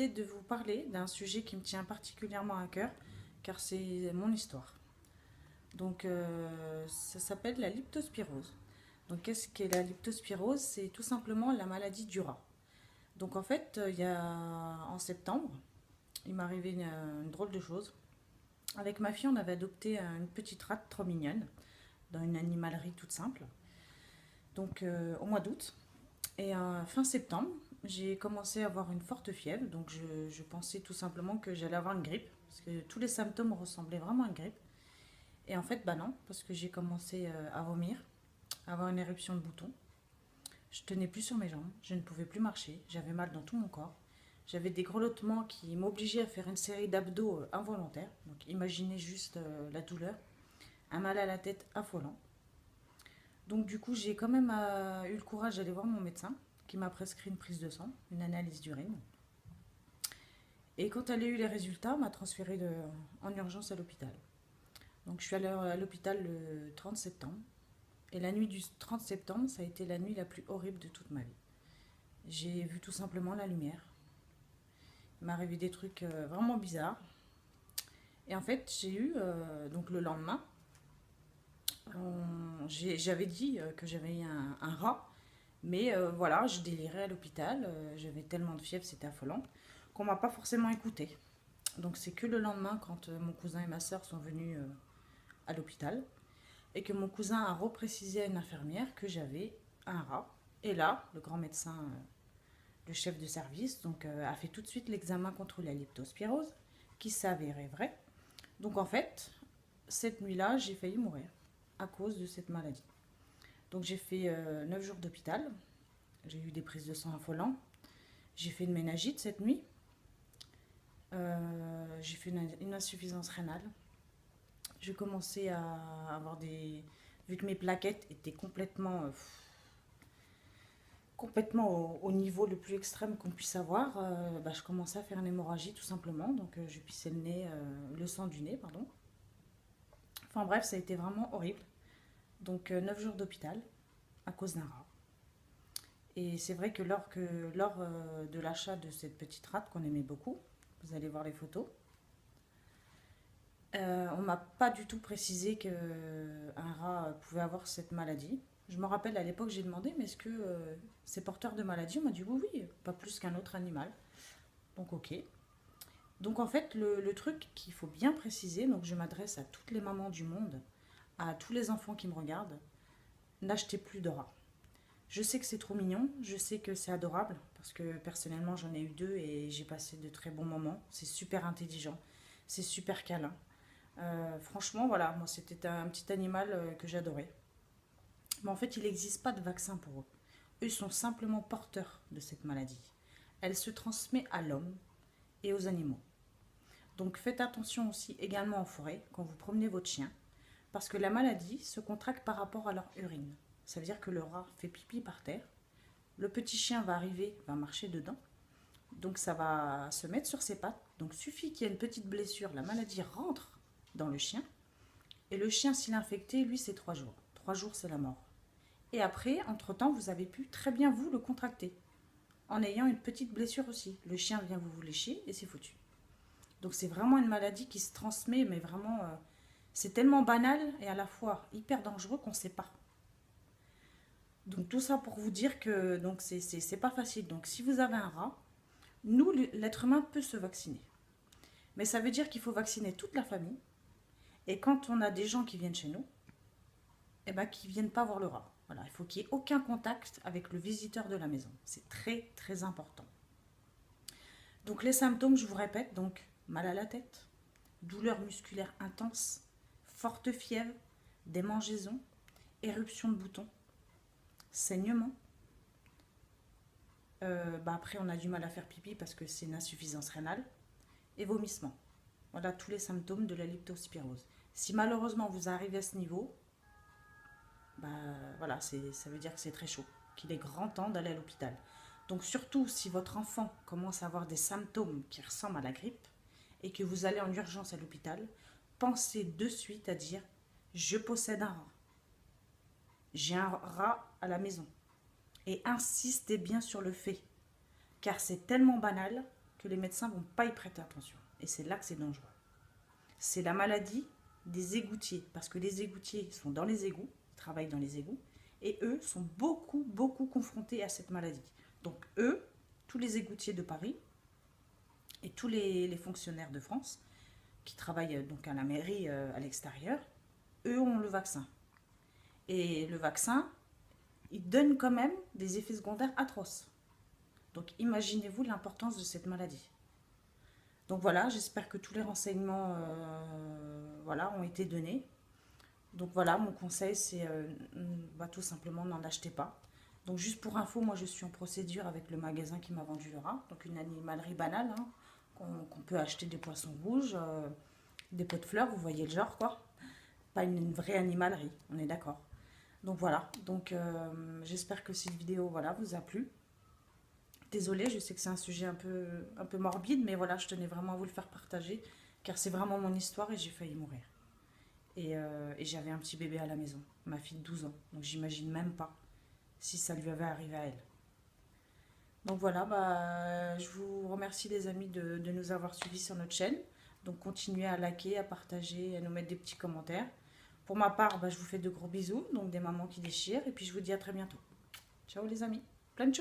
décidé de vous parler d'un sujet qui me tient particulièrement à cœur, car c'est mon histoire. Donc, ça s'appelle la leptospirose. Donc, qu'est-ce qu'est la leptospirose? C'est tout simplement la maladie du rat. Donc, en fait, en septembre, il m'est arrivé une drôle de chose. Avec ma fille, on avait adopté une petite rate trop mignonne, dans une animalerie toute simple. Donc, au mois d'août. Et fin septembre, j'ai commencé à avoir une forte fièvre. Donc, je pensais tout simplement que j'allais avoir une grippe. Parce que tous les symptômes ressemblaient vraiment à une grippe. Et en fait, bah non, parce que j'ai commencé à vomir, à avoir une éruption de boutons. Je tenais plus sur mes jambes, je ne pouvais plus marcher, j'avais mal dans tout mon corps. J'avais des grelottements qui m'obligeaient à faire une série d'abdos involontaires. Donc imaginez juste la douleur. Un mal à la tête affolant. Donc du coup, j'ai quand même eu le courage d'aller voir mon médecin qui m'a prescrit une prise de sang, une analyse d'urine. Et quand elle a eu les résultats, m'a transféré en urgence à l'hôpital. Donc je suis allée à l'hôpital le 30 septembre. Et la nuit du 30 septembre, ça a été la nuit la plus horrible de toute ma vie. J'ai vu tout simplement la lumière. Il m'est arrivé des trucs vraiment bizarres. Et en fait, j'ai eu, donc le lendemain, j'avais dit que j'avais eu un rat. Mais voilà, je délirais à l'hôpital. J'avais tellement de fièvre, c'était affolant, qu'on m'a pas forcément écouté. Donc c'est que le lendemain, quand mon cousin et ma soeur sont venus à l'hôpital, et que mon cousin a reprécisé à une infirmière que j'avais un rat. Et là, le grand médecin, le chef de service, donc, a fait tout de suite l'examen contre la leptospirose, qui s'avérait vrai. Donc en fait, cette nuit-là, j'ai failli mourir à cause de cette maladie. Donc j'ai fait 9 jours d'hôpital, j'ai eu des prises de sang affolantes, j'ai fait une méningite cette nuit, j'ai fait une insuffisance rénale, j'ai commencé à avoir des... Vu que mes plaquettes étaient complètement au niveau le plus extrême qu'on puisse avoir, bah, je commençais à faire une hémorragie tout simplement. Donc je pissais le nez, le sang du nez, pardon. Enfin bref, ça a été vraiment horrible. Donc 9 jours d'hôpital à cause d'un rat. Et c'est vrai que lors de l'achat de cette petite rate qu'on aimait beaucoup, vous allez voir les photos, on m'a pas du tout précisé qu'un rat pouvait avoir cette maladie. Je me rappelle à l'époque, j'ai demandé, mais est-ce que c'est porteur de maladie? On m'a dit oui, oui, pas plus qu'un autre animal. Donc ok. Donc en fait, le truc qu'il faut bien préciser, donc je m'adresse à toutes les mamans du monde, à tous les enfants qui me regardent, n'achetez plus de rats. Je sais que c'est trop mignon, je sais que c'est adorable, parce que personnellement j'en ai eu deux et j'ai passé de très bons moments. C'est super intelligent, c'est super câlin. Franchement, voilà, moi c'était un petit animal que j'adorais. Mais en fait, il n'existe pas de vaccin pour eux. Eux sont simplement porteurs de cette maladie. Elle se transmet à l'homme et aux animaux. Donc faites attention aussi également en forêt quand vous promenez votre chien, parce que la maladie se contracte par rapport à leur urine. Ça veut dire que le rat fait pipi par terre, le petit chien va arriver, va marcher dedans, donc ça va se mettre sur ses pattes. Donc suffit qu'il y ait une petite blessure, la maladie rentre dans le chien, et le chien s'il est infecté, lui c'est 3 jours. 3 jours c'est la mort. Et après, entre-temps, vous avez pu très bien vous le contracter, en ayant une petite blessure aussi. Le chien vient vous lécher et c'est foutu. Donc c'est vraiment une maladie qui se transmet, mais vraiment, c'est tellement banal et à la fois hyper dangereux qu'on ne sait pas. Donc tout ça pour vous dire que donc c'est pas facile. Donc si vous avez un rat, nous, l'être humain peut se vacciner. Mais ça veut dire qu'il faut vacciner toute la famille. Et quand on a des gens qui viennent chez nous, eh ben, qui ne viennent pas voir le rat. Voilà, il faut qu'il n'y ait aucun contact avec le visiteur de la maison. C'est très très important. Donc les symptômes, je vous répète, donc mal à la tête, douleur musculaire intense, forte fièvre, démangeaisons, éruption de boutons, saignement. Bah après, on a du mal à faire pipi parce que c'est une insuffisance rénale et vomissement. Voilà tous les symptômes de la leptospirose. Si malheureusement vous arrivez à ce niveau, bah voilà, ça veut dire que c'est très chaud, qu'il est grand temps d'aller à l'hôpital. Donc surtout si votre enfant commence à avoir des symptômes qui ressemblent à la grippe et que vous allez en urgence à l'hôpital, pensez de suite à dire je possède un rat. J'ai un rat à la maison. Et insistez bien sur le fait, car c'est tellement banal que les médecins ne vont pas y prêter attention. Et c'est là que c'est dangereux. C'est la maladie des égoutiers, parce que les égoutiers sont dans les égouts, ils travaillent dans les égouts, et eux sont beaucoup, beaucoup confrontés à cette maladie. Donc eux, tous les égoutiers de Paris, et tous les fonctionnaires de France, qui travaillent donc à la mairie à l'extérieur, eux ont le vaccin. Et le vaccin, il donne quand même des effets secondaires atroces. Donc imaginez-vous l'importance de cette maladie. Donc voilà, j'espère que tous les renseignements voilà, ont été donnés. Donc voilà, mon conseil c'est tout simplement n'en achetez pas. Donc juste pour info, moi je suis en procédure avec le magasin qui m'a vendu le rat. Donc une animalerie banale, hein, qu'on peut acheter des poissons rouges, des pots de fleurs, vous voyez le genre quoi. Pas une vraie animalerie, on est d'accord. Donc voilà, donc j'espère que cette vidéo voilà, vous a plu. Désolée, je sais que c'est un sujet un peu morbide, mais voilà, je tenais vraiment à vous le faire partager, car c'est vraiment mon histoire et j'ai failli mourir. Et j'avais un petit bébé à la maison, ma fille de 12 ans, donc j'imagine même pas si ça lui avait arrivé à elle. Donc voilà, je vous remercie les amis de nous avoir suivis sur notre chaîne. Donc continuez à liker, à partager, à nous mettre des petits commentaires. Pour ma part, je vous fais de gros bisous, donc des mamans qui déchirent, et puis je vous dis à très bientôt. Ciao les amis, plein de choses.